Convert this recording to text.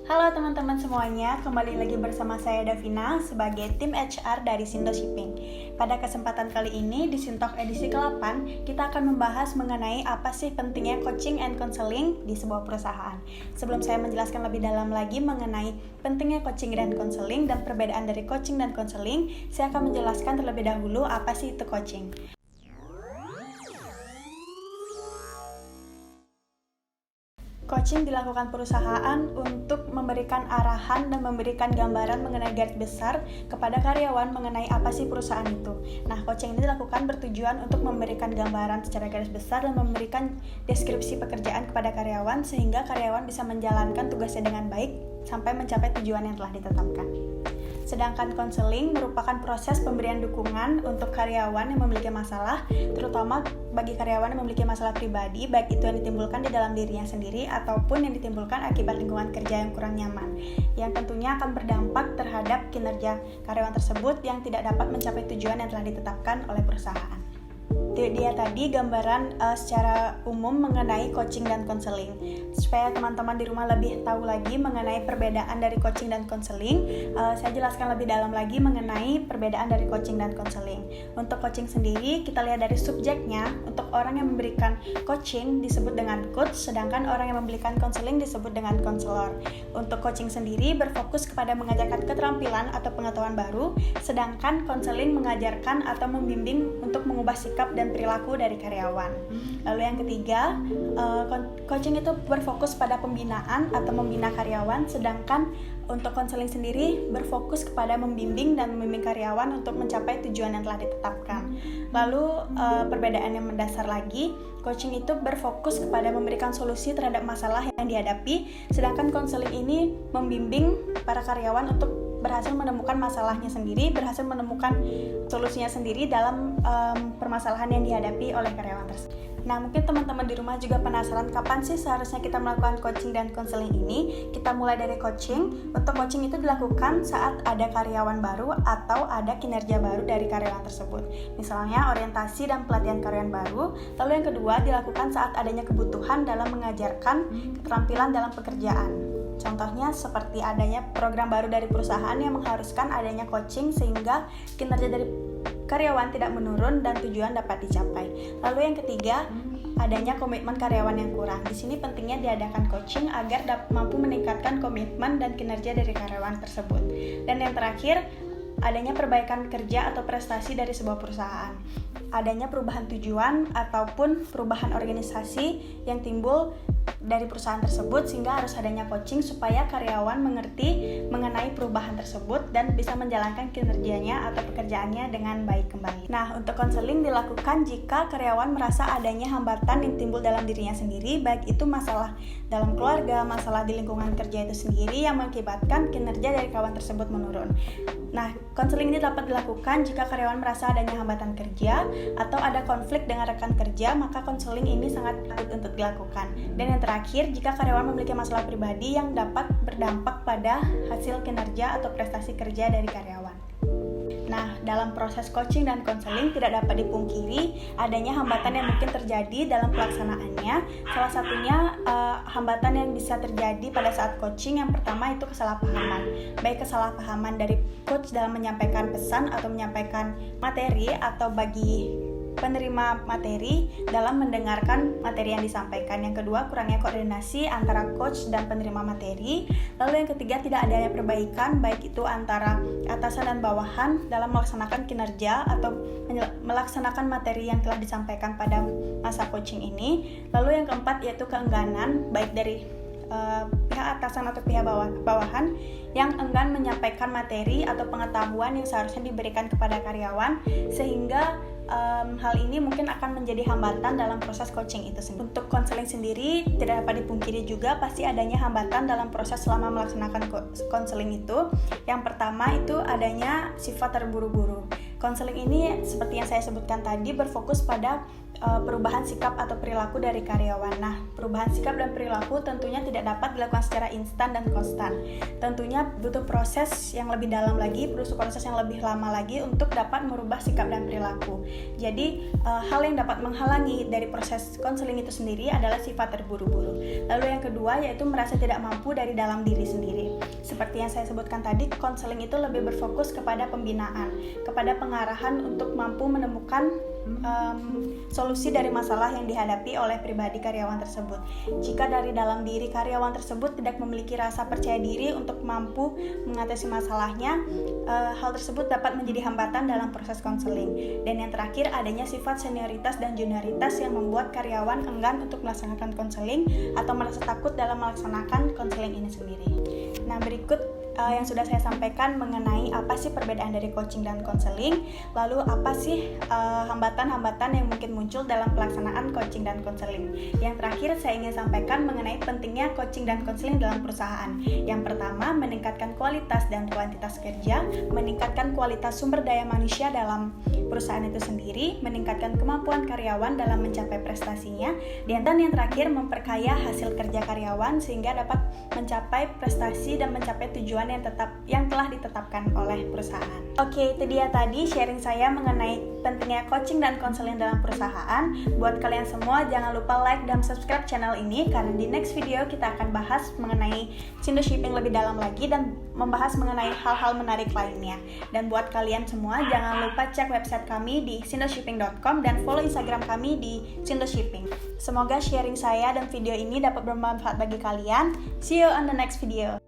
Halo teman-teman semuanya, kembali lagi bersama saya Davina sebagai tim HR dari Sindo Shipping. Pada kesempatan kali ini di Sintok edisi ke-8, kita akan membahas mengenai apa sih pentingnya coaching and counseling di sebuah perusahaan. Sebelum saya menjelaskan lebih dalam lagi mengenai pentingnya coaching dan counseling dan perbedaan dari coaching dan counseling, saya akan menjelaskan terlebih dahulu apa sih itu coaching. Coaching dilakukan perusahaan untuk memberikan arahan dan memberikan gambaran mengenai garis besar kepada karyawan mengenai apa sih perusahaan itu. Nah, coaching ini dilakukan bertujuan untuk memberikan gambaran secara garis besar dan memberikan deskripsi pekerjaan kepada karyawan sehingga karyawan bisa menjalankan tugasnya dengan baik sampai mencapai tujuan yang telah ditetapkan. Sedangkan konseling merupakan proses pemberian dukungan untuk karyawan yang memiliki masalah, terutama bagi karyawan yang memiliki masalah pribadi, baik itu yang ditimbulkan di dalam dirinya sendiri ataupun yang ditimbulkan akibat lingkungan kerja yang kurang nyaman, yang tentunya akan berdampak terhadap kinerja karyawan tersebut yang tidak dapat mencapai tujuan yang telah ditetapkan oleh perusahaan. Dia tadi gambaran secara umum mengenai coaching dan counseling. Supaya teman-teman di rumah lebih tahu lagi mengenai perbedaan dari coaching dan counseling, saya jelaskan lebih dalam lagi mengenai perbedaan dari coaching dan counseling. Untuk coaching sendiri, kita lihat dari subjeknya. Untuk orang yang memberikan coaching disebut dengan coach, sedangkan orang yang memberikan counseling disebut dengan counselor. Untuk coaching sendiri berfokus kepada mengajarkan keterampilan atau pengetahuan baru, sedangkan counseling mengajarkan atau membimbing untuk mengubah sikap dan perilaku dari karyawan. Lalu yang ketiga, coaching itu berfokus pada pembinaan atau membina karyawan, sedangkan untuk konseling sendiri berfokus kepada membimbing dan membimbing karyawan untuk mencapai tujuan yang telah ditetapkan. Lalu perbedaan yang mendasar lagi, coaching itu berfokus kepada memberikan solusi terhadap masalah yang dihadapi, sedangkan konseling ini membimbing para karyawan untuk berhasil menemukan masalahnya sendiri, berhasil menemukan solusinya sendiri dalam permasalahan yang dihadapi oleh karyawan tersebut. Nah, mungkin teman-teman di rumah juga penasaran kapan sih seharusnya kita melakukan coaching dan counseling ini. Kita mulai dari coaching. Untuk coaching itu dilakukan saat ada karyawan baru atau ada kinerja baru dari karyawan tersebut. Misalnya orientasi dan pelatihan karyawan baru. Lalu yang kedua dilakukan saat adanya kebutuhan dalam mengajarkan keterampilan dalam pekerjaan. Contohnya seperti adanya program baru dari perusahaan yang mengharuskan adanya coaching sehingga kinerja dari karyawan tidak menurun dan tujuan dapat dicapai. Lalu yang ketiga, adanya komitmen karyawan yang kurang. Di sini pentingnya diadakan coaching agar mampu meningkatkan komitmen dan kinerja dari karyawan tersebut. Dan yang terakhir, adanya perbaikan kerja atau prestasi dari sebuah perusahaan. Adanya perubahan tujuan ataupun perubahan organisasi yang timbul dari perusahaan tersebut sehingga harus adanya coaching supaya karyawan mengerti mengenai perubahan tersebut dan bisa menjalankan kinerjanya atau pekerjaannya dengan baik kembali. Nah, untuk konseling dilakukan jika karyawan merasa adanya hambatan yang timbul dalam dirinya sendiri, baik itu masalah dalam keluarga, masalah di lingkungan kerja itu sendiri yang mengakibatkan kinerja dari karyawan tersebut menurun. Nah, konseling ini dapat dilakukan jika karyawan merasa adanya hambatan kerja atau ada konflik dengan rekan kerja, maka konseling ini sangat patut untuk dilakukan. Dan yang terakhir, jika karyawan memiliki masalah pribadi yang dapat berdampak pada hasil kinerja atau prestasi kerja dari karyawan. Nah, dalam proses coaching dan counseling tidak dapat dipungkiri adanya hambatan yang mungkin terjadi dalam pelaksanaannya. Salah satunya hambatan yang bisa terjadi pada saat coaching, yang pertama itu kesalahpahaman. Baik kesalahpahaman dari coach dalam menyampaikan pesan atau menyampaikan materi, atau bagi penerima materi dalam mendengarkan materi yang disampaikan. Yang kedua, kurangnya koordinasi antara coach dan penerima materi. Lalu yang ketiga, tidak adanya perbaikan baik itu antara atasan dan bawahan dalam melaksanakan kinerja atau melaksanakan materi yang telah disampaikan pada masa coaching ini. Lalu yang keempat yaitu keengganan baik dari pihak atasan atau pihak bawahan yang enggan menyampaikan materi atau pengetahuan yang seharusnya diberikan kepada karyawan, sehingga hal ini mungkin akan menjadi hambatan dalam proses coaching itu sendiri. Untuk konseling sendiri tidak dapat dipungkiri juga pasti adanya hambatan dalam proses selama melaksanakan konseling itu. Yang pertama itu adanya sifat terburu-buru. Konseling ini seperti yang saya sebutkan tadi berfokus pada perubahan sikap atau perilaku dari karyawan. Nah, perubahan sikap dan perilaku tentunya tidak dapat dilakukan secara instan dan konstan. Tentunya butuh proses yang lebih dalam lagi, butuh proses yang lebih lama lagi untuk dapat merubah sikap dan perilaku. Jadi, hal yang dapat menghalangi dari proses konseling itu sendiri adalah sifat terburu-buru. Lalu yang kedua yaitu merasa tidak mampu dari dalam diri sendiri. Seperti yang saya sebutkan tadi, konseling itu lebih berfokus kepada pembinaan, kepada pengarahan untuk mampu menemukan solusi dari masalah yang dihadapi oleh pribadi karyawan tersebut. Jika dari dalam diri karyawan tersebut tidak memiliki rasa percaya diri untuk mampu mengatasi masalahnya, hal tersebut dapat menjadi hambatan dalam proses konseling. Dan yang terakhir, adanya sifat senioritas dan junioritas yang membuat karyawan enggan untuk melaksanakan konseling atau merasa takut dalam melaksanakan konseling ini sendiri. Nah, berikut yang sudah saya sampaikan mengenai apa sih perbedaan dari coaching dan konseling, lalu apa sih hambatan-hambatan yang mungkin muncul dalam pelaksanaan coaching dan konseling. Yang terakhir saya ingin sampaikan mengenai pentingnya coaching dan konseling dalam perusahaan. Yang pertama, meningkatkan kualitas dan kuantitas kerja, meningkatkan kualitas sumber daya manusia dalam perusahaan itu sendiri, meningkatkan kemampuan karyawan dalam mencapai prestasinya, dan yang terakhir memperkaya hasil kerja karyawan sehingga dapat mencapai prestasi dan mencapai tujuan yang telah ditetapkan oleh perusahaan. Oke, itu dia tadi sharing saya mengenai pentingnya coaching dan konseling dalam perusahaan. Buat kalian semua, jangan lupa like dan subscribe channel ini karena di next video kita akan bahas mengenai Sindo Shipping lebih dalam lagi dan membahas mengenai hal-hal menarik lainnya. Dan buat kalian semua, jangan lupa cek website kami di sindoshipping.com dan follow Instagram kami di Sindo Shipping. Semoga sharing saya dan video ini dapat bermanfaat bagi kalian. See you on the next video.